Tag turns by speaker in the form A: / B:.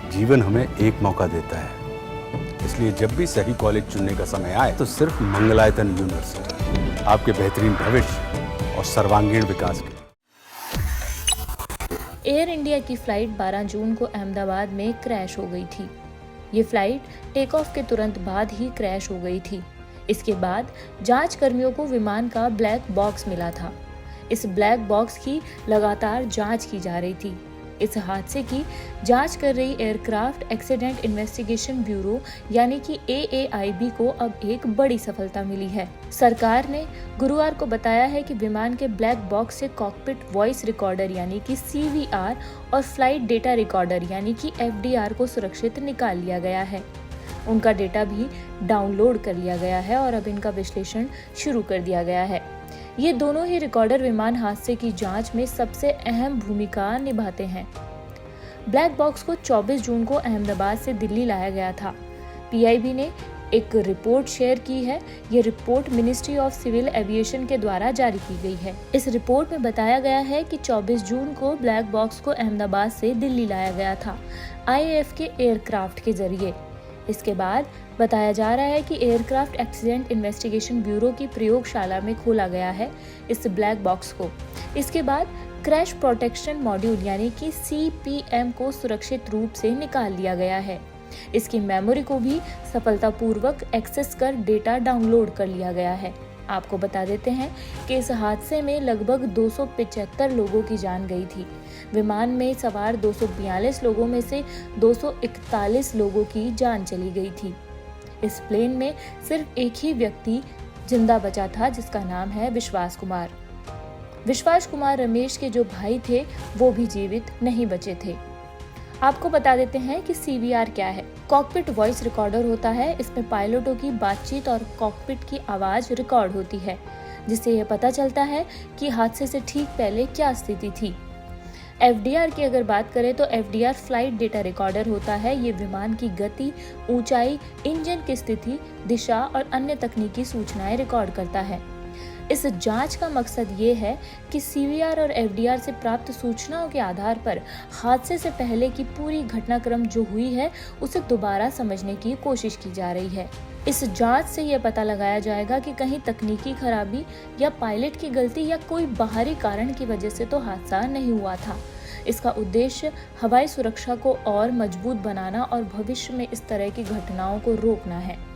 A: जीवन हमें एक मौका देता है, इसलिए जब भी सही कॉलेज चुनने का समय आए तो सिर्फ मंगलायतन यूनिवर्सिटी आपके बेहतरीन भविष्य और सर्वांगीण विकास के।
B: एयर इंडिया की फ्लाइट 12 जून को अहमदाबाद में क्रैश हो गई थी। ये फ्लाइट टेक ऑफ के तुरंत बाद ही क्रैश हो गई थी। इसके बाद जांच कर्मियों को विमान का ब्लैक बॉक्स मिला था। इस ब्लैक बॉक्स की लगातार जांच की जा रही थी। इस हादसे की जांच कर रही एयरक्राफ्ट एक्सीडेंट इन्वेस्टिगेशन ब्यूरो यानी कि AAIB को अब एक बड़ी सफलता मिली है। सरकार ने गुरुवार को बताया है कि विमान के ब्लैक बॉक्स से कॉकपिट वॉइस रिकॉर्डर यानी कि CVR और फ्लाइट डेटा रिकॉर्डर यानी कि FDR को सुरक्षित निकाल लिया गया है। उनका डेटा भी डाउनलोड कर लिया गया है और अब इनका विश्लेषण शुरू कर दिया गया है। ये दोनों ही रिकॉर्डर विमान हादसे की जांच में सबसे अहम भूमिका निभाते हैं। ब्लैक बॉक्स को 24 जून को अहमदाबाद से दिल्ली लाया गया था। PIB ने एक रिपोर्ट शेयर की है। ये report ministry of civil aviation के द्वारा जारी की गई है। इस रिपोर्ट में बताया गया है कि 24 जून को ब्लैक बॉक्स को अहमदाबाद से दिल्ली लाया गया था IAF के एयरक्राफ्ट के जरिए। इसके बाद बताया जा रहा है कि एयरक्राफ्ट एक्सीडेंट इन्वेस्टिगेशन ब्यूरो की प्रयोगशाला में खोला गया है इस ब्लैक बॉक्स को। इसके बाद क्रैश प्रोटेक्शन मॉड्यूल यानी कि CPM को सुरक्षित रूप से निकाल लिया गया है। इसकी मेमोरी को भी सफलतापूर्वक एक्सेस कर डेटा डाउनलोड कर लिया गया है। आपको बता देते हैं कि इस हादसे में लगभग 275 लोगों की जान गई थी। विमान में सवार 242 लोगों में से 241 लोगों की जान चली गई थी। इस प्लेन में सिर्फ एक ही व्यक्ति जिंदा बचा था जिसका नाम है विश्वास कुमार। विश्वास कुमार रमेश के जो भाई थे वो भी जीवित नहीं बचे थे। आपको बता देते हैं कि CVR क्या है। कॉकपिट वॉइस रिकॉर्डर होता है। इसमें पायलटों की बातचीत और कॉकपिट की आवाज रिकॉर्ड होती है, जिससे यह पता चलता है कि हादसे से ठीक पहले क्या स्थिति थी। FDR की अगर बात करें तो FDR फ्लाइट डेटा रिकॉर्डर होता है। ये विमान की गति, ऊंचाई, इंजन की स्थिति, दिशा और अन्य तकनीकी सूचनाएं रिकॉर्ड करता है। इस जांच का मकसद ये है कि CVR और FDR से प्राप्त सूचनाओं के आधार पर हादसे से पहले की पूरी घटनाक्रम जो हुई है उसे दोबारा समझने की कोशिश की जा रही है। इस जांच से यह पता लगाया जाएगा कि कहीं तकनीकी खराबी या पायलट की गलती या कोई बाहरी कारण की वजह से तो हादसा नहीं हुआ था। इसका उद्देश्य हवाई सुरक्षा को और मजबूत बनाना और भविष्य में इस तरह की घटनाओं को रोकना है।